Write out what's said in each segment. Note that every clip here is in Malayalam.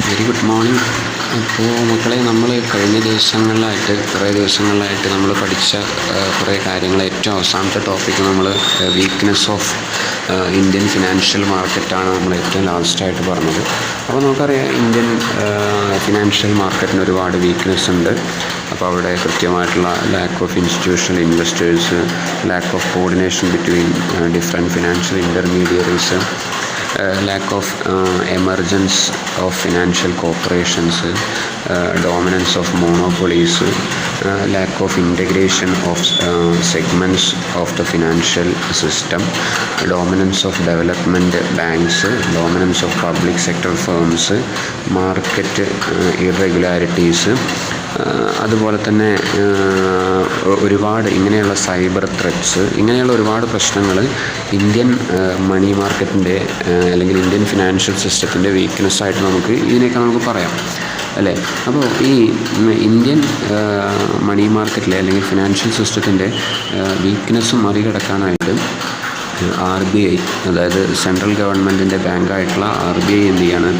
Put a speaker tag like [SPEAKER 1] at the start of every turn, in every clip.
[SPEAKER 1] Very good morning. അപ്പോൾ മക്കളെ, നമ്മൾ കഴിഞ്ഞ കുറേ ദിവസങ്ങളിലായിട്ട് നമ്മൾ പഠിച്ച കുറേ കാര്യങ്ങൾ, ഏറ്റവും അവസാനത്തെ ടോപ്പിക്ക് നമ്മൾ വീക്ക്നെസ് ഓഫ് ഇന്ത്യൻ ഫിനാൻഷ്യൽ മാർക്കറ്റാണ് നമ്മൾ ഏറ്റവും ലാസ്റ്റായിട്ട് പറഞ്ഞത്. അപ്പോൾ നമുക്കറിയാം, ഇന്ത്യൻ ഫിനാൻഷ്യൽ മാർക്കറ്റിന് ഒരുപാട് വീക്ക്നെസ് ഉണ്ട്. അപ്പോൾ അവിടെ കൃത്യമായിട്ടുള്ള lack of institutional investors, lack of coordination between different financial intermediaries, lack of emergence of financial corporations, dominance of monopolies, lack of integration of segments of the financial system, dominance of development banks, dominance of public sector firms, market irregularities, അതുപോലെ തന്നെ ഒരുപാട് ഇങ്ങനെയുള്ള സൈബർ ത്രെറ്റ്സ്, ഇങ്ങനെയുള്ള ഒരുപാട് പ്രശ്നങ്ങൾ ഇന്ത്യൻ മണി മാർക്കറ്റിൻ്റെ അല്ലെങ്കിൽ ഇന്ത്യൻ ഫിനാൻഷ്യൽ സിസ്റ്റത്തിൻ്റെ വീക്ക്നെസ്സായിട്ട് ഇതിനെയൊക്കെ നമുക്ക് പറയാം, അല്ലേ? അപ്പോൾ ഈ ഇന്ത്യൻ മണി മാർക്കറ്റിലെ അല്ലെങ്കിൽ ഫിനാൻഷ്യൽ സിസ്റ്റത്തിൻ്റെ വീക്ക്നെസ് മറികടക്കാനായിട്ട് RBI, അതായത് സെൻട്രൽ ഗവൺമെൻറ്റിൻ്റെ ബാങ്കായിട്ടുള്ള RBI എന്ത് ചെയ്യാണ്,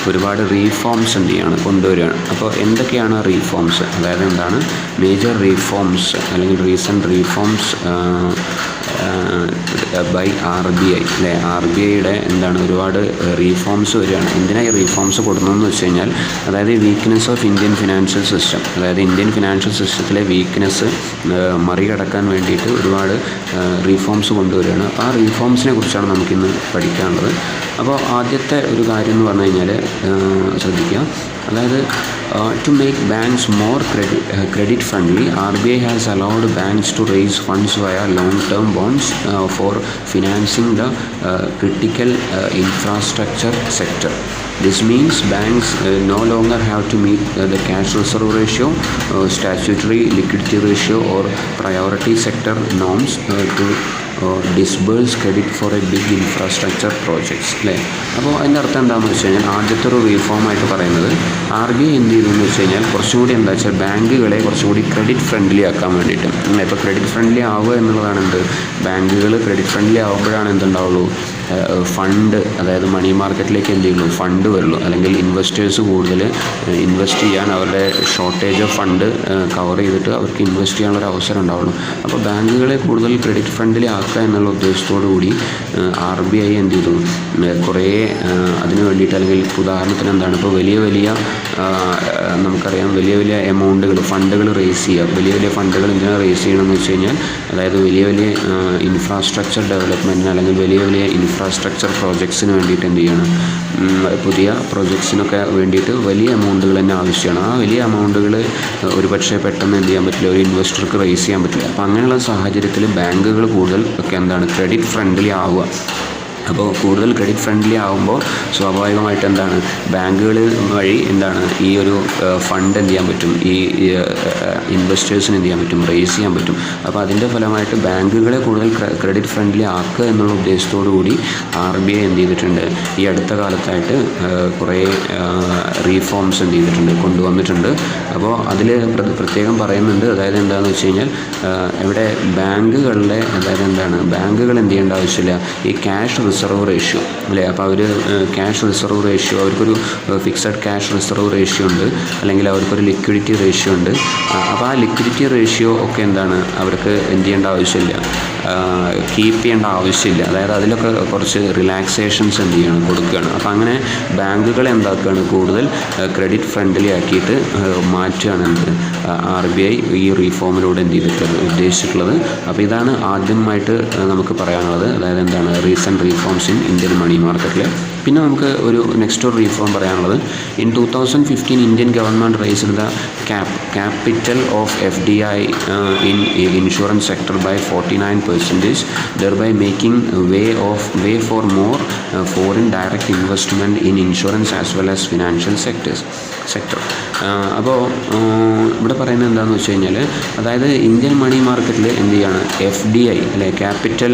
[SPEAKER 1] ഒരുപാട് റീഫോംസ് കൊണ്ടുവരികയാണ്. അപ്പോൾ എന്തൊക്കെയാണ് റീഫോംസ്? അതായത് എന്താണ് മേജർ റീഫോംസ് അല്ലെങ്കിൽ റീസെൻറ്റ് റീഫോംസ് ബൈ RBI, അല്ലേ? RBIയുടെ ഒരുപാട് റീഫോംസ് വരികയാണ്. എന്തിനായി റീഫോംസ് കൊടുക്കുന്നതെന്ന് വെച്ച് കഴിഞ്ഞാൽ, അതായത് weakness of Indian financial system, അതായത് ഇന്ത്യൻ ഫിനാൻഷ്യൽ സിസ്റ്റത്തിലെ വീക്ക്നെസ് മറികടക്കാൻ വേണ്ടിയിട്ട് ഒരുപാട് റീഫോംസ് കൊണ്ടുവരികയാണ്. ആ റീഫോംസിനെ കുറിച്ചാണ് നമുക്കിന്ന് പഠിക്കാനുള്ളത്. അപ്പോൾ ആദ്യത്തെ ഒരു കാര്യം എന്ന് പറഞ്ഞു കഴിഞ്ഞാൽ ശ്രദ്ധിക്കുക, അതായത് to make banks more credit friendly, RBI has allowed banks to raise funds via long-term bonds for financing the critical infrastructure sector. This means banks no longer have to meet the cash reserve ratio, statutory liquidity ratio or priority sector norms to disburse credit for a big infrastructure projects, അല്ലേ? അപ്പോൾ അതിൻ്റെ അർത്ഥം എന്താണെന്ന് വെച്ച് കഴിഞ്ഞാൽ, ആദ്യത്തെ ഒരു റീഫോമായിട്ട് പറയുന്നത് RBI എന്ത് ചെയ്തെന്ന് വെച്ച് കഴിഞ്ഞാൽ, കുറച്ചുകൂടി ബാങ്കുകളെ കുറച്ചുകൂടി ക്രെഡിറ്റ് ഫ്രണ്ട്ലി ആക്കാൻ വേണ്ടിയിട്ട്. ഇപ്പോൾ ക്രെഡിറ്റ് ഫ്രണ്ട്ലി ആവുക എന്നുള്ളതാണ് ബാങ്കുകൾ ക്രെഡിറ്റ് ഫ്രണ്ട്ലി ആവുമ്പോഴാണ് എന്തുണ്ടാവുള്ളൂ, ഫണ്ട്, അതായത് മണി മാർക്കറ്റിലേക്ക് എന്ത് ചെയ്യുള്ളൂ, ഫണ്ട് വരുള്ളൂ, അല്ലെങ്കിൽ ഇൻവെസ്റ്റേഴ്സ് കൂടുതൽ ഇൻവെസ്റ്റ് ചെയ്യാൻ, അവരുടെ ഷോർട്ടേജ് ഓഫ് ഫണ്ട് കവർ ചെയ്തിട്ട് അവർക്ക് ഇൻവെസ്റ്റ് ചെയ്യാനുള്ളൊരു അവസരം ഉണ്ടാവുള്ളൂ. അപ്പോൾ ബാങ്കുകളെ കൂടുതൽ ക്രെഡിറ്റ് ഫ്രണ്ട്ലി ആക്കുക എന്നുള്ള ഉദ്ദേശത്തോടു കൂടി RBI എന്ത് ചെയ്തു, കുറേ അതിന് വേണ്ടിയിട്ട്, അല്ലെങ്കിൽ ഉദാഹരണത്തിന് ഇപ്പോൾ നമുക്കറിയാം വലിയ എമൗണ്ടുകൾ ഫണ്ടുകൾ റേസ് ചെയ്യുക. വലിയ ഫണ്ടുകൾ എന്തിനാണ് റേസ് ചെയ്യണമെന്ന് വെച്ച് കഴിഞ്ഞാൽ, അതായത് വലിയ ഇൻഫ്രാസ്ട്രക്ചർ ഡെവലപ്മെൻറ്റിന് അല്ലെങ്കിൽ വലിയ ഇൻഫ്രാസ്ട്രക്ചർ പ്രോജക്ട്സിന് വേണ്ടിയിട്ട് എന്ത് ചെയ്യണം, പുതിയ പ്രോജക്ട്സിനൊക്കെ വേണ്ടിയിട്ട് വലിയ എമൗണ്ടുകൾ തന്നെ ആവശ്യമാണ്. ആ വലിയ എമൗണ്ടുകൾ ഒരുപക്ഷെ പെട്ടെന്ന് എന്ത് ചെയ്യാൻ പറ്റില്ല, ഒരു ഇൻവെസ്റ്റർക്ക് റേസ് ചെയ്യാൻ പറ്റില്ല. അപ്പോൾ അങ്ങനെയുള്ള സാഹചര്യത്തിൽ ബാങ്കുകൾ കൂടുതൽ ക്രെഡിറ്റ് ഫ്രണ്ട്ലി ആവുക. അപ്പോൾ കൂടുതൽ ക്രെഡിറ്റ് ഫ്രണ്ട്ലി ആകുമ്പോൾ സ്വാഭാവികമായിട്ട് ബാങ്കുകൾ വഴി ഈ ഒരു ഫണ്ട് എന്ത് ചെയ്യാൻ പറ്റും, ഈ ഇൻവെസ്റ്റേഴ്സിന് എന്ത് ചെയ്യാൻ പറ്റും, റേസ് ചെയ്യാൻ പറ്റും. അപ്പോൾ അതിൻ്റെ ഫലമായിട്ട് ബാങ്കുകളെ കൂടുതൽ ക്രെഡിറ്റ് ഫ്രണ്ട്ലി ആക്കുക എന്നുള്ള ഉദ്ദേശത്തോടു കൂടി RBI എന്ത് ചെയ്തിട്ടുണ്ട്, ഈ അടുത്ത കാലത്തായിട്ട് കുറേ റീഫോംസ് കൊണ്ടുവന്നിട്ടുണ്ട്. അപ്പോൾ അതിൽ പ്രത്യേകം പറയുന്നുണ്ട്, അതായത് എന്താണെന്ന് വെച്ച് കഴിഞ്ഞാൽ, ഇവിടെ ബാങ്കുകളുടെ ബാങ്കുകൾ എന്ത് ചെയ്യേണ്ട ആവശ്യമില്ല, ഈ ക്യാഷ് റിസർവ് റേഷ്യോ, അല്ലേ? അപ്പോൾ അവർ ക്യാഷ് റിസർവ് റേഷ്യോ, അവർക്കൊരു ഫിക്സഡ് ക്യാഷ് റിസർവ് റേഷ്യോ ഉണ്ട്, അല്ലെങ്കിൽ അവർക്കൊരു ലിക്വിഡിറ്റി റേഷ്യോ ഉണ്ട്. അപ്പോൾ ആ ലിക്വിഡിറ്റി റേഷ്യോ ഒക്കെ അവർക്ക് എന്ത് ചെയ്യേണ്ട ആവശ്യമില്ല, കീപ്പ് ചെയ്യേണ്ട ആവശ്യമില്ല. അതായത് അതിലൊക്കെ കുറച്ച് റിലാക്സേഷൻസ് കൊടുക്കുകയാണ്. അപ്പോൾ അങ്ങനെ ബാങ്കുകളെ കൂടുതൽ ക്രെഡിറ്റ് ഫ്രണ്ട്ലി ആക്കിയിട്ട് മാറ്റുകയാണ് RBI ഈ റീഫോമിലൂടെ ഉദ്ദേശിച്ചിട്ടുള്ളത്. അപ്പോൾ ഇതാണ് ആദ്യമായിട്ട് നമുക്ക് പറയാനുള്ളത്, അതായത് recent reforms in Indian money മാർക്കറ്റിൽ. പിന്നെ നമുക്ക് നെക്സ്റ്റ് ഒരു റീഫോം പറയാനുള്ളത്, in 2015 Indian government raised the capital of FDI in insurance sector by 49%, thereby making way for more foreign direct investment in insurance as well as financial sector. അപ്പോൾ ഇവിടെ പറയുന്നത് എന്താണെന്ന് വെച്ച് കഴിഞ്ഞാൽ, അതായത് ഇന്ത്യൻ മണി മാർക്കറ്റിൽ എന്ത് ചെയ്യാണ്, FDI, അല്ലെ, ക്യാപിറ്റൽ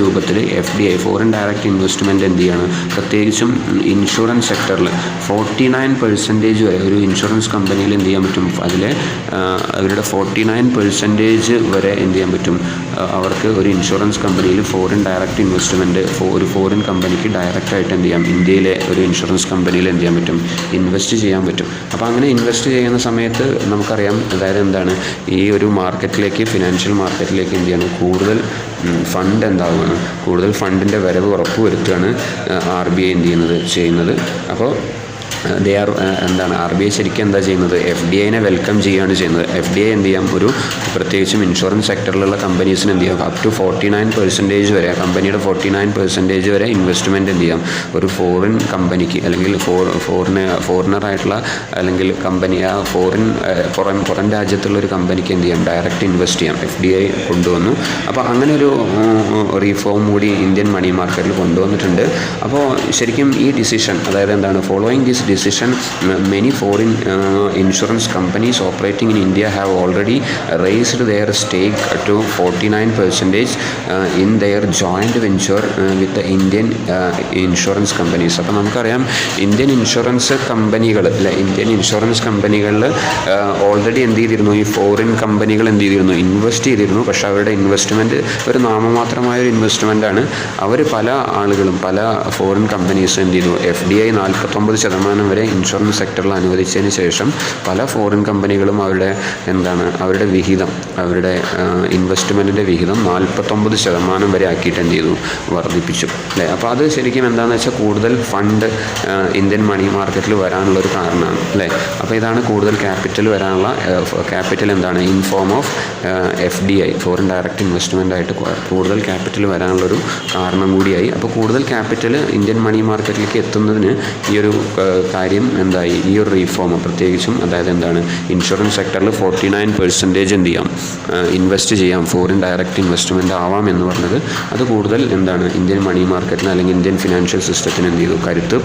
[SPEAKER 1] രൂപത്തിൽ FDI, ഫോറിൻ ഡയറക്റ്റ് ഇൻവെസ്റ്റ്മെൻറ്റ് എന്ത് ചെയ്യാണ്, പ്രത്യേകിച്ചും ഇൻഷുറൻസ് സെക്ടറിൽ 49% വരെ ഒരു ഇൻഷുറൻസ് കമ്പനിയിൽ എന്ത് ചെയ്യാൻ പറ്റും, അവരുടെ 49% വരെ എന്ത് ചെയ്യാൻ പറ്റും, അവർക്ക് ഒരു ഇൻഷുറൻസ് കമ്പനിയിൽ ഫോറിൻ ഡയറക്റ്റ് ഇൻവെസ്റ്റ്മെൻറ്റ് എമൗണ്ട് ഒരു ഫോറിൻ കമ്പനിക്ക് ഡയറക്റ്റായിട്ട് എന്ത് ചെയ്യാം, ഇന്ത്യയിലെ ഒരു ഇൻഷുറൻസ് കമ്പനിയിൽ എന്ത് ചെയ്യാൻ പറ്റും, ഇൻവെസ്റ്റ് ചെയ്യാൻ പറ്റും. അപ്പോൾ അങ്ങനെ ഇൻവെസ്റ്റ് ചെയ്യുന്ന സമയത്ത് നമുക്കറിയാം, അതായത് എന്താണ്, ഈ ഒരു മാർക്കറ്റിലേക്ക്, ഫിനാൻഷ്യൽ മാർക്കറ്റിലേക്ക് എന്ത് ചെയ്യണം, കൂടുതൽ ഫണ്ട് എന്താവുകയാണ്, കൂടുതൽ ഫണ്ടിൻ്റെ വരവ് ഉറപ്പുവരുത്തുകയാണ് RBI എന്ത് ചെയ്യുന്നത്. അപ്പോൾ എന്താണ് RBI ശരിക്കും എന്താ ചെയ്യുന്നത്, FDIനെ വെൽക്കം ചെയ്യുകയാണ് ചെയ്യുന്നത്. FDI എന്ത് ചെയ്യാം, ഒരു പ്രത്യേകിച്ചും ഇൻഷുറൻസ് സെക്ടറിലുള്ള കമ്പനീസിന് എന്ത് ചെയ്യാം, അപ് ടു 49% വരെ, കമ്പനിയുടെ 49% വരെ ഇൻവെസ്റ്റ്മെൻറ്റ് എന്ത് ചെയ്യാം, ഒരു ഫോറിൻ കമ്പനിക്ക് അല്ലെങ്കിൽ ഫോറിനറായിട്ടുള്ള അല്ലെങ്കിൽ കമ്പനി പുറം രാജ്യത്തുള്ള ഒരു കമ്പനിക്ക് എന്ത് ചെയ്യാം, ഡയറക്റ്റ് ഇൻവെസ്റ്റ് ചെയ്യാം. FDI കൊണ്ടുവന്നു. അപ്പോൾ അങ്ങനെ ഒരു റീഫോം കൂടി ഇന്ത്യൻ മണി മാർക്കറ്റിൽ കൊണ്ടുവന്നിട്ടുണ്ട്. അപ്പോൾ ശരിക്കും ഈ ഡിസിഷൻ, അതായത് എന്താണ്, following this decision, many foreign insurance companies operating in India have already raised their stake to 49% in their joint venture with the Indian insurance companies. അപ്പോൾ നമുക്കറിയാം, ഇന്ത്യൻ ഇൻഷുറൻസ് കമ്പനികൾ ഓൾറെഡി എന്ത് ചെയ്തിരുന്നു, ഈ ഫോറിൻ കമ്പനികൾ എന്ത് ചെയ്തിരുന്നു, ഇൻവെസ്റ്റ് ചെയ്തിരുന്നു. പക്ഷെ അവരുടെ ഇൻവെസ്റ്റ്മെൻറ്റ് ഒരു നാമമാത്രമായൊരു ഇൻവെസ്റ്റ്മെൻറ്റാണ്. അവർ പല ആളുകളും, പല ഫോറിൻ കമ്പനീസ് എന്ത് ചെയ്തു, FDI 49% വരെ ഇൻഷുറൻസ് സെക്ടറിൽ അനുവദിച്ചതിന് ശേഷം പല ഫോറിൻ കമ്പനികളും അവരുടെ വിഹിതം, അവരുടെ ഇൻവെസ്റ്റ്മെൻറ്റിൻ്റെ വിഹിതം 49% വരെ ആക്കിയിട്ട് എന്ത് ചെയ്തു, വർദ്ധിപ്പിച്ചു, അല്ലേ. അപ്പോൾ അത് ശരിക്കും എന്താണെന്ന് വെച്ചാൽ കൂടുതൽ ഫണ്ട് ഇന്ത്യൻ മണി മാർക്കറ്റിൽ വരാനുള്ളൊരു കാരണമാണ്, അല്ലേ. അപ്പോൾ ഇതാണ് കൂടുതൽ ക്യാപിറ്റൽ വരാനുള്ള ക്യാപിറ്റൽ എന്താണ്, in form of FDI, foreign direct investment ആയിട്ട് കൂടുതൽ ക്യാപിറ്റൽ വരാനുള്ളൊരു കാരണം കൂടിയായി. അപ്പോൾ കൂടുതൽ ക്യാപിറ്റൽ ഇന്ത്യൻ മണി മാർക്കറ്റിലേക്ക് എത്തുന്നതിന് ഈ ഒരു കാര്യം എന്തായി, ഈ ഒരു റീഫോം പ്രത്യേകിച്ചും, അതായത് എന്താണ്, ഇൻഷുറൻസ് സെക്ടറിൽ 49% എന്ത് ചെയ്യാം, ഇൻവെസ്റ്റ് ചെയ്യാം, ഫോറിൻ ഡയറക്റ്റ് ഇൻവെസ്റ്റ്മെൻറ്റ് ആവാം എന്ന് പറഞ്ഞത്, അത് കൂടുതൽ എന്താണ്, ഇന്ത്യൻ മണി മാർക്കറ്റിന് അല്ലെങ്കിൽ ഇന്ത്യൻ ഫിനാൻഷ്യൽ സിസ്റ്റത്തിന് എന്ത് ചെയ്തു, കരുത്ത്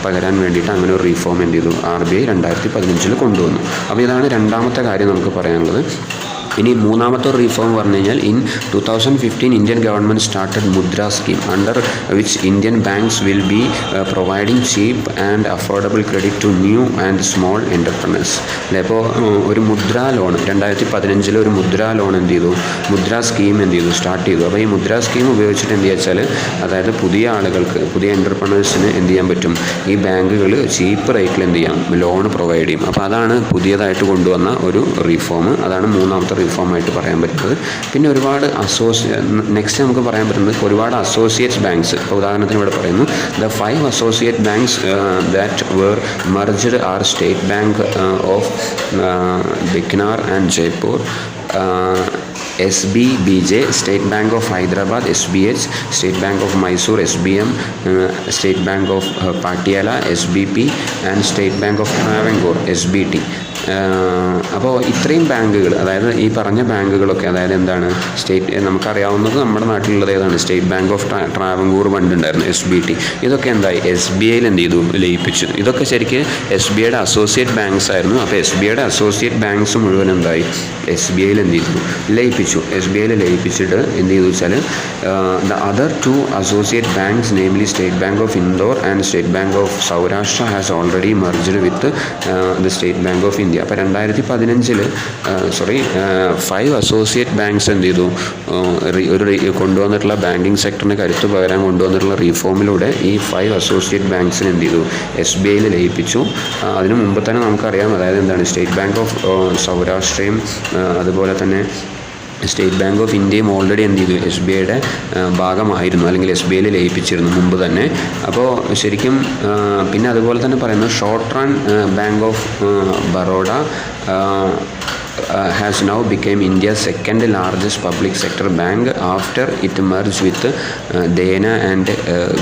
[SPEAKER 1] പകരാൻ വേണ്ടിയിട്ട് അങ്ങനെ ഒരു റീഫോം എന്ത് ചെയ്തു, RBI 2015 കൊണ്ടുവന്നു. അപ്പോൾ ഇതാണ് രണ്ടാമത്തെ കാര്യം നമുക്ക് പറയാനുള്ളത്. ഇനി മൂന്നാമത്തെ റീഫോം പറഞ്ഞു കഴിഞ്ഞാൽ, in 2015 Indian government started Mudra scheme, under which Indian banks will be providing cheap and affordable credit to new and small entrepreneurs, അല്ലേ. അപ്പോൾ ഒരു മുദ്ര ലോൺ 2015 ഒരു മുദ്ര ലോൺ എന്ത് ചെയ്തു, മുദ്ര സ്കീം എന്ത് ചെയ്തു, സ്റ്റാർട്ട് ചെയ്തു. അപ്പോൾ ഈ മുദ്ര സ്കീം ഉപയോഗിച്ചിട്ട് എന്ത് വെച്ചാൽ, അതായത് പുതിയ ആളുകൾക്ക്, പുതിയ എൻ്റർപ്രണേഴ്സിന് എന്ത് ചെയ്യാൻ പറ്റും, ഈ ബാങ്കുകൾ ചീപ്പ് റേറ്റിൽ എന്ത് ചെയ്യാം, ലോൺ പ്രൊവൈഡ് ചെയ്യും. അപ്പോൾ അതാണ് പുതിയതായിട്ട് കൊണ്ടുവന്ന ഒരു റീഫോം. അതാണ് മൂന്നാമത്തെ റിഫോമായിട്ട് പറയാൻ പറ്റുന്നത്. പിന്നെ ഒരുപാട് നെക്സ്റ്റ് നമുക്ക് പറയാൻ പറ്റുന്നത് ഒരുപാട് അസോസിയേറ്റ് ബാങ്ക്സ്. ഇപ്പോൾ ഉദാഹരണത്തിന് ഇവിടെ പറയുന്നു, the 5 associate banks that were merged are State Bank of Bikaner and Jaipur, SBBJ, State Bank of Hyderabad, SBH, State Bank of Mysore, SBM, State Bank of Patiala, SBP, and State Bank of Travancore, SBT. അപ്പോൾ ഇത്രയും ബാങ്കുകൾ, അതായത് ഈ പറഞ്ഞ ബാങ്കുകളൊക്കെ, അതായത് എന്താണ്, നമുക്കറിയാവുന്നത് നമ്മുടെ നാട്ടിലുള്ളത് ഏതാണ്, സ്റ്റേറ്റ് ബാങ്ക് ഓഫ് ട്രാവൻകൂർ പണ്ടുണ്ടായിരുന്നു, SBT. ഇതൊക്കെ എന്തായി, SBIയിൽ എന്ത് ചെയ്തു, ലയിപ്പിച്ചു. ഇതൊക്കെ ശരിക്ക് SBIയുടെ അസോസിയേറ്റ് ബാങ്ക്സ് ആയിരുന്നു. അപ്പോൾ SBIയുടെ അസോസിയേറ്റ് ബാങ്ക്സ് മുഴുവൻ എന്തായി, SBIയിൽ എന്ത് ചെയ്തു, ലയിപ്പിച്ചു. SBIയിൽ ലയിപ്പിച്ചിട്ട് എന്ത് ചെയ്തു വെച്ചാൽ, the other 2 associate banks, namely State Bank of Indore and State Bank of Saurashtra, has already merged with the State Bank of India. അപ്പോൾ 2015 5 അസോസിയേറ്റ് ബാങ്ക്സ് എന്ത് ചെയ്തു, കൊണ്ടുവന്നിട്ടുള്ള ബാങ്കിങ് സെക്ടറിന് കരുത്ത് പകരാൻ കൊണ്ടുവന്നിട്ടുള്ള റീഫോമിലൂടെ ഈ 5 അസോസിയേറ്റ് ബാങ്ക്സിന് എന്ത് ചെയ്തു, SBIയിൽ ലയിപ്പിച്ചു. അതിനു മുമ്പ് തന്നെ നമുക്കറിയാം, അതായത് എന്താണ്, സ്റ്റേറ്റ് ബാങ്ക് ഓഫ് സൗരാഷ്ട്രയും അതുപോലെ തന്നെ സ്റ്റേറ്റ് ബാങ്ക് ഓഫ് ഇന്ത്യയും ഓൾറെഡി എന്ത് ചെയ്തു, SBIയുടെ ഭാഗമായിരുന്നു, അല്ലെങ്കിൽ SBIയിൽ ലയിപ്പിച്ചിരുന്നു മുമ്പ് തന്നെ. അപ്പോൾ ശരിക്കും പിന്നെ അതുപോലെ തന്നെ പറയുന്നത്, short run bank of Baroda has now become India's second largest public sector bank after it merged with Dena and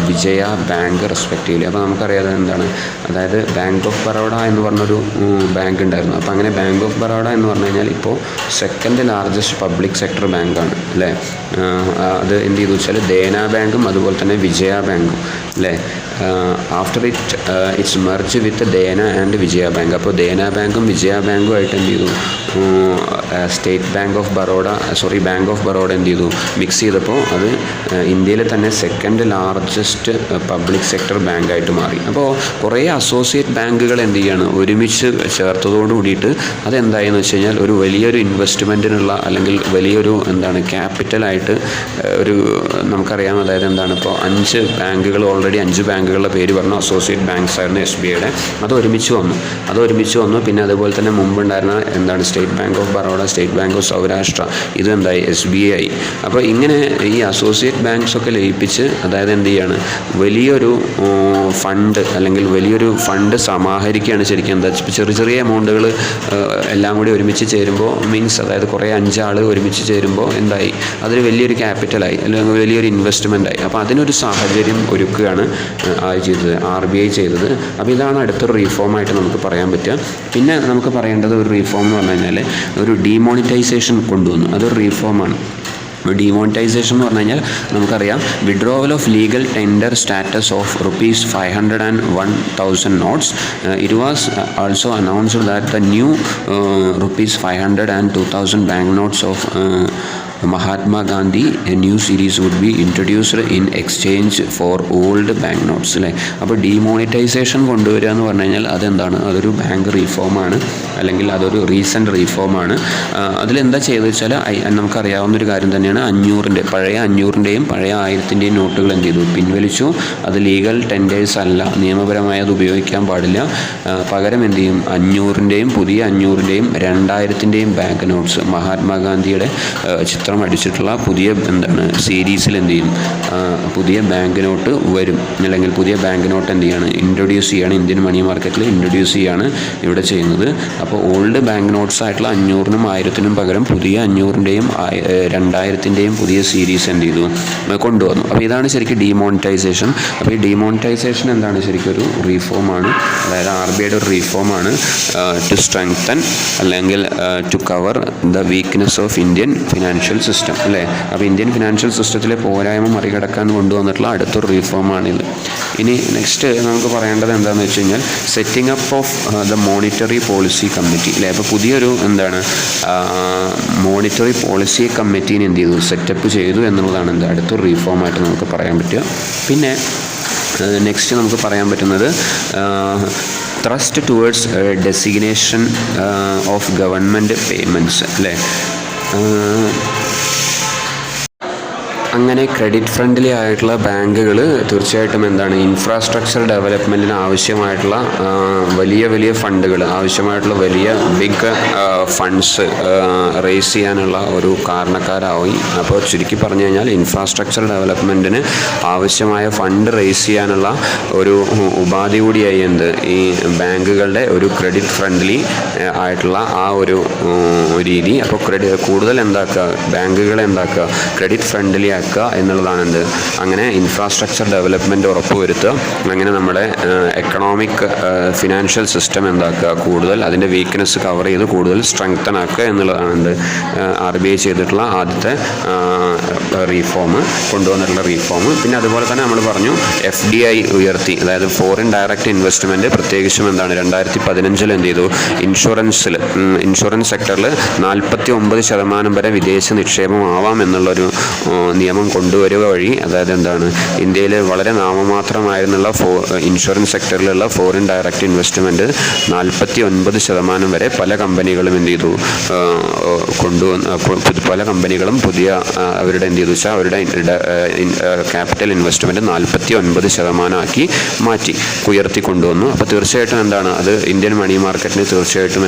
[SPEAKER 1] Vijaya Bank respectively. അപ്പോൾ നമുക്കറിയാതെ എന്താണ്, അതായത് ബാങ്ക് ഓഫ് ബറോഡ എന്ന് പറഞ്ഞൊരു ബാങ്ക് ഉണ്ടായിരുന്നു. അപ്പോൾ അങ്ങനെ ബാങ്ക് ഓഫ് ബറോഡ എന്ന് പറഞ്ഞു കഴിഞ്ഞാൽ ഇപ്പോൾ സെക്കൻഡ് ലാർജസ്റ്റ് പബ്ലിക് സെക്ടർ ബാങ്കാണ്, അല്ലേ. അത് എന്ത് ചെയ്തു വെച്ചാൽ ദേന ബാങ്കും അതുപോലെ തന്നെ വിജയ ബാങ്കും, അല്ലേ. After it's merge with Dena and Vijaya bank. അപ്പോൾ ദേന ബാങ്കും വിജയ ബാങ്കും ആയിട്ട് എന്ത് ചെയ്തു, ബാങ്ക് ഓഫ് ബറോഡ എന്ത് ചെയ്തു, മിക്സ് ചെയ്തപ്പോൾ അത് ഇന്ത്യയിലെ തന്നെ സെക്കൻഡ് ലാർജസ്റ്റ് പബ്ലിക് സെക്ടർ ബാങ്കായിട്ട് മാറി. അപ്പോൾ കുറേ അസോസിയേറ്റ് ബാങ്കുകൾ എന്ത് ചെയ്യാണ്, ഒരുമിച്ച് ചേർത്തതോട് കൂടിയിട്ട് അതെന്തായെന്ന് വെച്ച് കഴിഞ്ഞാൽ ഒരു വലിയൊരു ഇൻവെസ്റ്റ്മെൻറ്റിനുള്ള അല്ലെങ്കിൽ വലിയൊരു ക്യാപിറ്റലായിട്ട് ഒരു നമുക്കറിയാം. അതായത് ഇപ്പോൾ 5 ബാങ്കുകൾ, ഓൾറെഡി 5 ബാങ്കുകളുടെ പേര് പറഞ്ഞു, അസോസിയേറ്റ് ബാങ്ക്സ് ആയിരുന്നു SBIയുടെ. അത് ഒരുമിച്ച് വന്നു. പിന്നെ അതുപോലെ തന്നെ മുമ്പുണ്ടായിരുന്ന state Bank of Baroda, state Bank of Saurashtra, ഇത് എന്തായി SBI. അപ്പോൾ ഇങ്ങനെ ഈ അസോസിയേറ്റ് ബാങ്ക്സ് ഒക്കെ ലയിപ്പിച്ച് അതായത് എന്ത് ചെയ്യാണ്, വലിയൊരു ഫണ്ട് അല്ലെങ്കിൽ വലിയൊരു ഫണ്ട് സമാഹരിക്കുകയാണ് ശരിക്കും. ചെറിയ എമൗണ്ടുകൾ എല്ലാം കൂടി ഒരുമിച്ച് ചേരുമ്പോൾ അതായത് കുറേ 5 ആൾ ഒരുമിച്ച് ചേരുമ്പോൾ എന്തായി, അതൊരു വലിയൊരു ക്യാപിറ്റലായി അല്ലെങ്കിൽ വലിയൊരു ഇൻവെസ്റ്റ്മെൻറ്റായി. അപ്പോൾ അതിനൊരു സാഹചര്യം ഒരുക്കുകയാണ് RBI ചെയ്തത്. അപ്പോൾ ഇതാണ് അടുത്തൊരു റീഫോമായിട്ട് നമുക്ക് പറയാൻ പറ്റുക. പിന്നെ നമുക്ക് പറയേണ്ടത് ഒരു റീഫോം എന്ന് പറഞ്ഞു കഴിഞ്ഞാൽ ഒരു ഡീമോണിറ്റൈസേഷൻ കൊണ്ടുവന്നു. അതൊരു റീഫോമാണ്. ഡിമോണിറ്റൈസേഷൻ എന്ന് പറഞ്ഞു കഴിഞ്ഞാൽ നമുക്കറിയാം, withdrawal of legal tender status of ₹500 and 1,000 notes. It was also announced that the new ₹500 and 2,000 banknotes of Mahatma Gandhi, a new series would be introduced in exchange for old banknotes. അല്ലേ? അപ്പോൾ ഡീമോണിറ്റൈസേഷൻ കൊണ്ടുവരിക എന്ന് പറഞ്ഞു കഴിഞ്ഞാൽ അതെന്താണ്, അതൊരു ബാങ്ക് റീഫോമാണ് അല്ലെങ്കിൽ അതൊരു റീസെൻ്റ് റീഫോമാണ്. അതിലെന്താ ചെയ്തത് വെച്ചാൽ നമുക്കറിയാവുന്നൊരു കാര്യം തന്നെയാണ്, പഴയ 500-ൻ്റെയും പഴയ 1000-ൻ്റെയും നോട്ടുകൾ എന്ത് ചെയ്തു, പിൻവലിച്ചു. അത് ലീഗൽ ടെൻഡേഴ്സ് അല്ല, നിയമപരമായി അത് ഉപയോഗിക്കാൻ പാടില്ല. പകരം എന്ത് ചെയ്യും, 500-ൻ്റെയും പുതിയ 500-ൻ്റെയും 2000-ൻ്റെയും ബാങ്ക് നോട്ട്സ്, മഹാത്മാഗാന്ധിയുടെ ചിത്രം അടിച്ചിട്ടുള്ള പുതിയ സീരീസിൽ എന്ത് ചെയ്യും, പുതിയ ബാങ്ക് നോട്ട് വരും. അല്ലെങ്കിൽ പുതിയ ബാങ്ക് നോട്ട് എന്ത് ചെയ്യാണ്, ഇൻട്രൊഡ്യൂസ് ചെയ്യാണ്, ഇന്ത്യൻ മണി മാർക്കറ്റിൽ ഇൻട്രൊഡ്യൂസ് ചെയ്യാണ് ഇവിടെ ചെയ്യുന്നത്. അപ്പോൾ ഓൾഡ് ബാങ്ക് നോട്ട്സ് ആയിട്ടുള്ള 500-നും 1000-നും പകരം പുതിയ 500-ൻ്റെയും 2000-ൻ്റെയും പുതിയ സീരീസ് എന്ത് ചെയ്തു, കൊണ്ടുവന്നു. അപ്പോൾ ഇതാണ് ശരിക്കും ഡീമോണിറ്റൈസേഷൻ. അപ്പോൾ ഈ ഡീമോണിറ്റൈസേഷൻ എന്താണ്, ശരിക്കും ഒരു റീഫോമാണ്. അതായത് RBIയുടെ ഒരു റീഫോമാണ് ടു സ്ട്രെങ്തൻ അല്ലെങ്കിൽ to cover the weakness of Indian financial system. അല്ലേ? അപ്പോൾ ഇന്ത്യൻ ഫിനാൻഷ്യൽ സിസ്റ്റത്തിലെ പോരായ്മ മറികടക്കാൻ കൊണ്ടുവന്നിട്ടുള്ള അടുത്തൊരു റീഫോമാണിത്. ഇനി നെക്സ്റ്റ് നമുക്ക് പറയേണ്ടത് എന്താണെന്ന് വെച്ച് കഴിഞ്ഞാൽ setting up of the monetary policy committee. അല്ലേ? അപ്പോൾ പുതിയൊരു മോണിറ്ററി പോളിസി കമ്മിറ്റീനെ എന്ത് ചെയ്തു, സെറ്റപ്പ് ചെയ്തു എന്നുള്ളതാണ് അടുത്തൊരു റീഫോമായിട്ട് നമുക്ക് പറയാൻ പറ്റുക. പിന്നെ നെക്സ്റ്റ് നമുക്ക് പറയാൻ പറ്റുന്നത് thrust towards designation of government payments. അല്ലേ? അങ്ങനെ ക്രെഡിറ്റ് ഫ്രണ്ട്ലി ആയിട്ടുള്ള ബാങ്കുകൾ തീർച്ചയായിട്ടും ഇൻഫ്രാസ്ട്രക്ചർ ഡെവലപ്മെൻറ്റിന് ആവശ്യമായിട്ടുള്ള വലിയ ഫണ്ടുകൾ, ആവശ്യമായിട്ടുള്ള വലിയ ബിഗ് ഫണ്ട്സ് റേസ് ചെയ്യാനുള്ള ഒരു കാരണക്കാരായി. അപ്പോൾ ചുരുക്കി പറഞ്ഞു കഴിഞ്ഞാൽ ഇൻഫ്രാസ്ട്രക്ചർ ഡെവലപ്മെൻറ്റിന് ആവശ്യമായ ഫണ്ട് റേസ് ചെയ്യാനുള്ള ഒരു ഉപാധി കൂടിയായി ഈ ബാങ്കുകളുടെ ഒരു ക്രെഡിറ്റ് ഫ്രണ്ട്ലി ആയിട്ടുള്ള ആ ഒരു രീതി. അപ്പോൾ കൂടുതൽ ബാങ്കുകളെ ക്രെഡിറ്റ് ഫ്രണ്ട്ലി എന്നുള്ളതാണ് അങ്ങനെ ഇൻഫ്രാസ്ട്രക്ചർ ഡെവലപ്മെൻറ്റ് ഉറപ്പുവരുത്തുക. അങ്ങനെ നമ്മുടെ എക്കണോമിക് ഫിനാൻഷ്യൽ സിസ്റ്റം കൂടുതൽ അതിൻ്റെ വീക്ക്നെസ് കവർ ചെയ്ത് കൂടുതൽ സ്ട്രെങ്തൻ ആക്കുക എന്നുള്ളതാണ് RBI ചെയ്തിട്ടുള്ള ആദ്യത്തെ കൊണ്ടുവന്നിട്ടുള്ള റീഫോം. പിന്നെ അതുപോലെ തന്നെ നമ്മൾ പറഞ്ഞു FDI ഉയർത്തി, അതായത് ഫോറിൻ ഡയറക്റ്റ് ഇൻവെസ്റ്റ്മെൻറ്റ് പ്രത്യേകിച്ചും 2015 എന്ത് ചെയ്തു, ഇൻഷുറൻസ് സെക്ടറിൽ 49% വരെ വിദേശ നിക്ഷേപം ആവാം എന്നുള്ളൊരു നിയമം കൊണ്ടുവരിക വഴി, അതായത് ഇന്ത്യയിൽ വളരെ നാമമാത്രമായിരുന്നുള്ള ഇൻഷുറൻസ് സെക്ടറിലുള്ള ഫോറിൻ ഡയറക്റ്റ് ഇൻവെസ്റ്റ്മെൻറ്റ് 49% വരെ പല കമ്പനികളും എന്ത് ചെയ്തു, പല കമ്പനികളും പുതിയ അവരുടെ എന്ത് ചെയ്തു വെച്ചാൽ അവരുടെ ക്യാപിറ്റൽ ഇൻവെസ്റ്റ്മെൻറ്റ് 49% ആക്കി മാറ്റി ഉയർത്തി കൊണ്ടുവന്നു. അപ്പോൾ തീർച്ചയായിട്ടും അത് ഇന്ത്യൻ മണി മാർക്കറ്റിന് തീർച്ചയായിട്ടും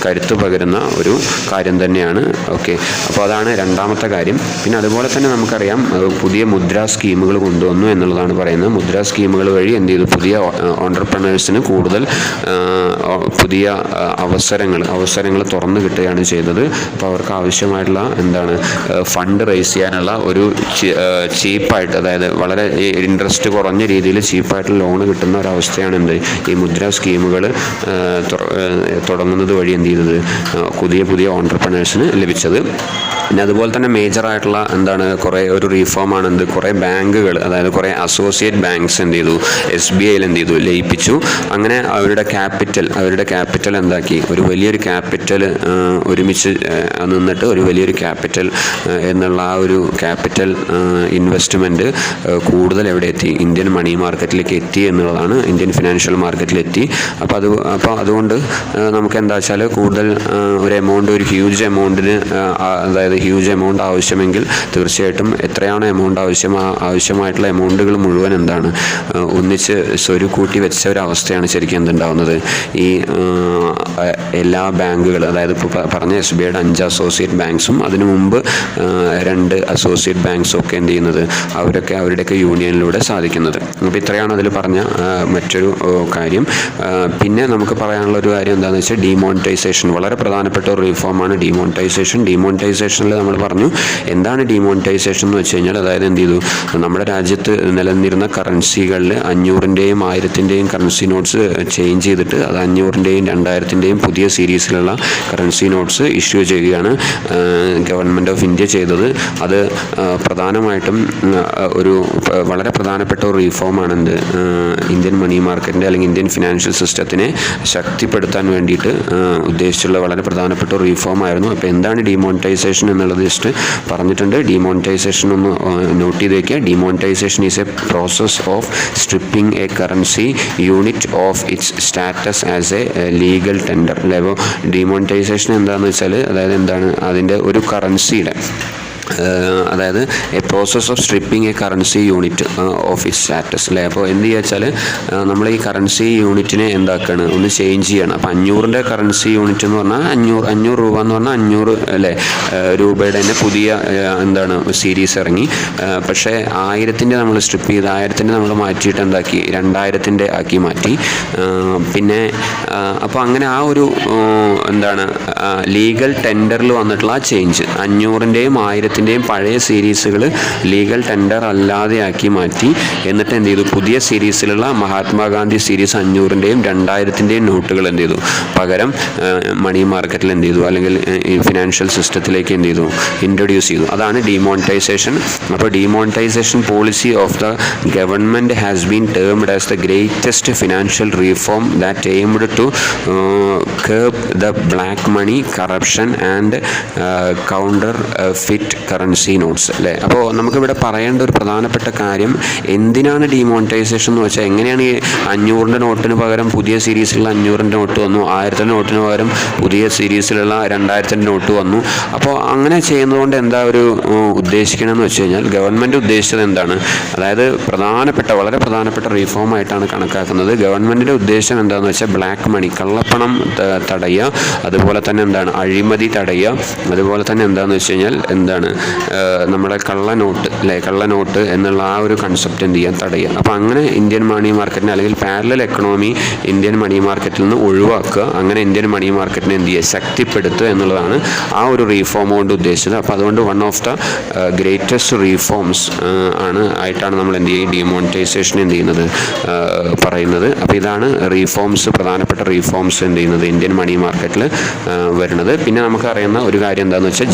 [SPEAKER 1] കരുത്ത് പകരുന്ന ഒരു കാര്യം തന്നെയാണ്. ഓക്കെ, അപ്പോൾ അതാണ് രണ്ടാമത്തെ കാര്യം. പിന്നെ അതുപോലെ തന്നെ നമുക്കറിയാം പുതിയ മുദ്രാ സ്കീമുകൾ കൊണ്ടുവന്നു എന്നുള്ളതാണ് പറയുന്നത്. മുദ്രാ സ്കീമുകൾ വഴി എന്ത് ചെയ്തു, പുതിയ ഓൺടർപ്രണേഴ്സിന് കൂടുതൽ പുതിയ അവസരങ്ങൾ തുറന്നു കിട്ടുകയാണ് ചെയ്തത്. അപ്പോൾ അവർക്ക് ആവശ്യമായിട്ടുള്ള ഫണ്ട് റേസ് ചെയ്യാനുള്ള ഒരു ചീപ്പായിട്ട്, അതായത് വളരെ ഇൻട്രസ്റ്റ് കുറഞ്ഞ രീതിയിൽ ചീപ്പായിട്ട് ലോൺ കിട്ടുന്ന ഒരവസ്ഥയാണ് ഈ മുദ്രാ സ്കീമുകൾ തുടങ്ങുന്നത് വഴി എന്ത് ചെയ്തത്, പുതിയ ഓൺടർപ്രണേഴ്സിന് ലഭിച്ചത്. പിന്നെ അതുപോലെ തന്നെ മേജറായിട്ടുള്ള കുറേ ഒരു റീഫോമാണ് എന്ത്, കുറേ ബാങ്കുകൾ, അതായത് കുറേ അസോസിയേറ്റ് ബാങ്ക്സ് എന്ത് ചെയ്തു, SBIയിൽ എന്ത് ചെയ്തു, ലയിപ്പിച്ചു. അങ്ങനെ അവരുടെ ക്യാപിറ്റൽ എന്താക്കി, ഒരു വലിയൊരു ക്യാപിറ്റൽ ഒരുമിച്ച് നിന്നിട്ട് ഒരു വലിയൊരു ക്യാപിറ്റൽ എന്നുള്ള ആ ഒരു ക്യാപിറ്റൽ ഇൻവെസ്റ്റ്മെൻറ്റ് കൂടുതൽ എവിടെ എത്തി, ഇന്ത്യൻ മണി മാർക്കറ്റിലേക്ക് എത്തി എന്നുള്ളതാണ്, ഇന്ത്യൻ ഫിനാൻഷ്യൽ മാർക്കറ്റിലെത്തി. അപ്പോൾ അതുകൊണ്ട് നമുക്ക് എന്താ വെച്ചാൽ കൂടുതൽ ഒരു എമൗണ്ട്, ഒരു ഹ്യൂജ് എമൗണ്ടിന്, അതായത് ഹ്യൂജ് എമൗണ്ട് ആവശ്യമെങ്കിൽ തീർച്ചയായിട്ടും എത്രയാണോ എമൗണ്ട് ആവശ്യമായിട്ടുള്ള എമൗണ്ടുകൾ മുഴുവൻ എന്താണ് ഒന്നിച്ച് സ്വരുക്കൂട്ടി വെച്ച ഒരവസ്ഥയാണ് ശരിക്കും എന്തുണ്ടാവുന്നത്, ഈ എല്ലാ ബാങ്കുകൾ, അതായത് ഇപ്പോൾ പറഞ്ഞ SBIയുടെ 5 അസോസിയേറ്റ് ബാങ്ക്സും അതിനു മുമ്പ് 2 അസോസിയേറ്റ് ബാങ്ക്സും ഒക്കെ എന്ത് ചെയ്യുന്നത്, അവരുടെയൊക്കെ യൂണിയനിലൂടെ സാധിക്കുന്നത്. അപ്പോൾ ഇത്രയാണ് അതിൽ പറഞ്ഞ മറ്റൊരു കാര്യം. പിന്നെ നമുക്ക് പറയാനുള്ള ഒരു കാര്യം എന്താണെന്ന് വെച്ചാൽ ഡിമോണിറ്റൈസേഷൻ. വളരെ പ്രധാനപ്പെട്ട ഒരു റീഫോമാണ് ഡിമോണിറ്റൈസേഷൻ. ഡിമോണിറ്റൈസേഷനിൽ നമ്മൾ പറഞ്ഞു എന്താണ് ഡിമോണിറ്റൈസേഷൻ എന്ന് വെച്ച് കഴിഞ്ഞാൽ, അതായത് എന്ത് ചെയ്തു, നമ്മുടെ രാജ്യത്ത് നിലനിന്നിരുന്ന കറൻസികളിൽ 500-ൻ്റെയും 1000-ൻ്റെയും കറൻസി നോട്ട്സ് ചേഞ്ച് ചെയ്തിട്ട് അത് 500-ൻ്റെയും 2000-ൻ്റെയും പുതിയ സീരീസിലുള്ള കറൻസി നോട്ട്സ് ഇഷ്യൂ ചെയ്യുകയാണ് ഗവൺമെൻറ് ഓഫ് ഇന്ത്യ ചെയ്തത്. അത് പ്രധാനമായിട്ടും ഒരു വളരെ പ്രധാനപ്പെട്ട ഒരു റീഫോമാണ് എന്ത്, ഇന്ത്യൻ മണി മാർക്കറ്റിൻ്റെ അല്ലെങ്കിൽ ഇന്ത്യൻ ഫിനാൻഷ്യൽ സിസ്റ്റത്തിനെ ശക്തിപ്പെടുത്താൻ വേണ്ടിയിട്ട് ഉദ്ദേശിച്ചുള്ള വളരെ പ്രധാനപ്പെട്ട ഒരു റീഫോമായിരുന്നു. അപ്പോൾ എന്താണ് ഡിമോണിറ്റൈസേഷൻ എന്നുള്ളത് ജസ്റ്റ് പറഞ്ഞിട്ടുണ്ട്. ഡിമോണിറ്റൈസേഷൻ ഒന്ന് നോട്ട് ചെയ്ത് വയ്ക്കുക. Demonetisation is A process of stripping A currency unit of its status as A legal tender അല്ലേ. അപ്പോൾ ഡിമോണിറ്റൈസേഷൻ എന്താണെന്ന് വെച്ചാൽ, അതായത് എന്താണ്, അതിൻ്റെ ഒരു കറൻസിയുടെ, അതായത് A process of stripping A currency unit of it status അല്ലേ. അപ്പോൾ എന്ത് ചെയ്യുക വെച്ചാൽ നമ്മൾ ഈ കറൻസി യൂണിറ്റിനെ എന്താക്കുകയാണ്, ഒന്ന് ചേഞ്ച് ചെയ്യണം. അപ്പോൾ 500-ൻ്റെ കറൻസി യൂണിറ്റ് എന്ന് പറഞ്ഞാൽ 500 രൂപ എന്ന് പറഞ്ഞാൽ 500 അല്ലേ രൂപയുടെ തന്നെ പുതിയ എന്താണ് സീരീസ് ഇറങ്ങി. പക്ഷേ 1000-ൻ്റെ നമ്മൾ സ്ട്രിപ്പ് ചെയ്ത് 1000-ൻ്റെ നമ്മൾ മാറ്റിയിട്ട് എന്താക്കി, 2000-ൻ്റെ ആക്കി മാറ്റി. പിന്നെ അപ്പോൾ അങ്ങനെ ആ ഒരു എന്താണ് ലീഗൽ ടെൻഡറിൽ വന്നിട്ടുള്ള ആ ചേഞ്ച് 500-ൻ്റെയും 1000-ൻ്റെയും പഴയ സീരീസുകൾ ലീഗൽ ടെൻഡർ അല്ലാതെ ആക്കി മാറ്റി. എന്നിട്ട് എന്ത് ചെയ്തു, പുതിയ സീരീസിലുള്ള മഹാത്മാഗാന്ധി സീരീസ് 500-ൻ്റെയും 2000-ൻ്റെയും നോട്ടുകൾ എന്ത് ചെയ്തു, പകരം മണി മാർക്കറ്റിൽ എന്ത് ചെയ്തു, അല്ലെങ്കിൽ ഈ ഫിനാൻഷ്യൽ സിസ്റ്റത്തിലേക്ക് എന്ത് ചെയ്തു, ഇൻട്രൊഡ്യൂസ് ചെയ്തു. അതാണ് ഡിമോണിറ്റൈസേഷൻ. അപ്പോൾ demonetisation policy of the government has been termed as the greatest financial reform that aimed to curb the black money, corruption and counterfeit currency notes അല്ലേ. അപ്പോൾ നമുക്കിവിടെ പറയേണ്ട ഒരു പ്രധാനപ്പെട്ട കാര്യം, എന്തിനാണ് ഡിമോണിറ്റൈസേഷൻ എന്ന് വെച്ചാൽ, എങ്ങനെയാണ് ഈ 500-ൻ്റെ നോട്ടിന് പകരം പുതിയ സീരീസിലുള്ള 500-ൻ്റെ നോട്ട് വന്നു, 1000-ൻ്റെ നോട്ടിന് പകരം പുതിയ സീരീസിലുള്ള 2000-ൻ്റെ നോട്ട് വന്നു. അപ്പോൾ അങ്ങനെ ചെയ്യുന്നതുകൊണ്ട് എന്താ ഒരു ഉദ്ദേശിക്കണമെന്ന് വെച്ച് കഴിഞ്ഞാൽ, ഗവൺമെൻറ് ഉദ്ദേശിച്ചത് എന്താണ്, അതായത് വളരെ പ്രധാനപ്പെട്ട റീഫോമായിട്ടാണ് കണക്കാക്കുന്നത്. ഗവൺമെൻറ്റിൻ്റെ ഉദ്ദേശം എന്താണെന്ന് വെച്ചാൽ ബ്ലാക്ക് മണി, കള്ളപ്പണം തടയുക, അതുപോലെ തന്നെ എന്താണ് അഴിമതി തടയുക, അതുപോലെ തന്നെ എന്താണെന്ന് വെച്ച് കഴിഞ്ഞാൽ എന്താണ് നമ്മുടെ കള്ളനോട്ട് എന്നുള്ള ആ ഒരു കൺസെപ്റ്റ് എന്ത് ചെയ്യാൻ തടയുക. അപ്പോൾ അങ്ങനെ ഇന്ത്യൻ മണി മാർക്കറ്റിനെ അല്ലെങ്കിൽ പാരലൽ എക്കണോമി ഇന്ത്യൻ മണി മാർക്കറ്റിൽ നിന്ന് ഒഴിവാക്കുക, അങ്ങനെ ഇന്ത്യൻ മണി മാർക്കറ്റിനെ എന്ത് ചെയ്യുക, ശക്തിപ്പെടുത്തുക എന്നുള്ളതാണ് ആ ഒരു റീഫോം കൊണ്ട് ഉദ്ദേശിച്ചത്. അപ്പോൾ അതുകൊണ്ട് one of the greatest reforms ആയിട്ടാണ് നമ്മൾ എന്ത് ചെയ്യുക, ഡിമോണിറ്റൈസേഷൻ എന്ത് ചെയ്യുന്നത് പറയുന്നത്. അപ്പോൾ ഇതാണ് റീഫോംസ്, പ്രധാനപ്പെട്ട റീഫോംസ് എന്ത് ചെയ്യുന്നത് ഇന്ത്യൻ മണി മാർക്കറ്റിൽ വരുന്നത്. പിന്നെ നമുക്കറിയുന്ന ഒരു കാര്യം എന്താണെന്ന് വെച്ചാൽ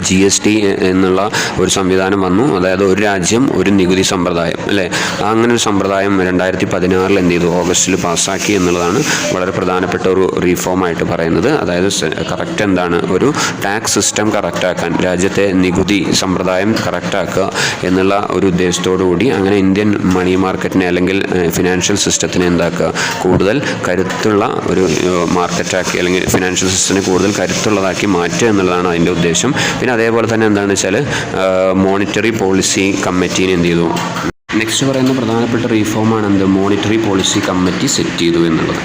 [SPEAKER 1] GST എന്നുള്ള ഒരു സംവിധാനം വന്നു. അതായത് ഒരു രാജ്യം ഒരു നികുതി സമ്പ്രദായം അല്ലേ, അങ്ങനെ ഒരു സമ്പ്രദായം 2016 എന്ത് ചെയ്തു, ഓഗസ്റ്റിൽ പാസ്സാക്കി എന്നുള്ളതാണ് വളരെ പ്രധാനപ്പെട്ട ഒരു റീഫോമായിട്ട് പറയുന്നത്. അതായത് കറക്റ്റ് എന്താണ്, ഒരു ടാക്സ് സിസ്റ്റം കറക്റ്റാക്കാൻ, രാജ്യത്തെ നികുതി സമ്പ്രദായം കറക്റ്റാക്കുക എന്നുള്ള ഒരു ഉദ്ദേശത്തോടു കൂടി അങ്ങനെ ഇന്ത്യൻ മണി മാർക്കറ്റിനെ അല്ലെങ്കിൽ ഫിനാൻഷ്യൽ സിസ്റ്റത്തിനെ എന്താക്കുക, കൂടുതൽ കരുത്തുള്ള ഒരു മാർക്കറ്റാക്കി അല്ലെങ്കിൽ ഫിനാൻഷ്യൽ സിസ്റ്റത്തിനെ കൂടുതൽ കരുത്തുള്ളതാക്കി മാറ്റുക എന്നുള്ളതാണ് അതിൻ്റെ ഉദ്ദേശം. പിന്നെ അതേപോലെ തന്നെ എന്താണെന്ന് വെച്ചാൽ മോണിറ്ററി പോളിസി കമ്മിറ്റീനെ എന്ത് ചെയ്തു, നെക്സ്റ്റ് പറയുന്ന പ്രധാനപ്പെട്ട റീഫോമാണ് എന്ത്, മോണിറ്ററി പോളിസി കമ്മിറ്റി സെറ്റ് ചെയ്തു എന്നുള്ളത്.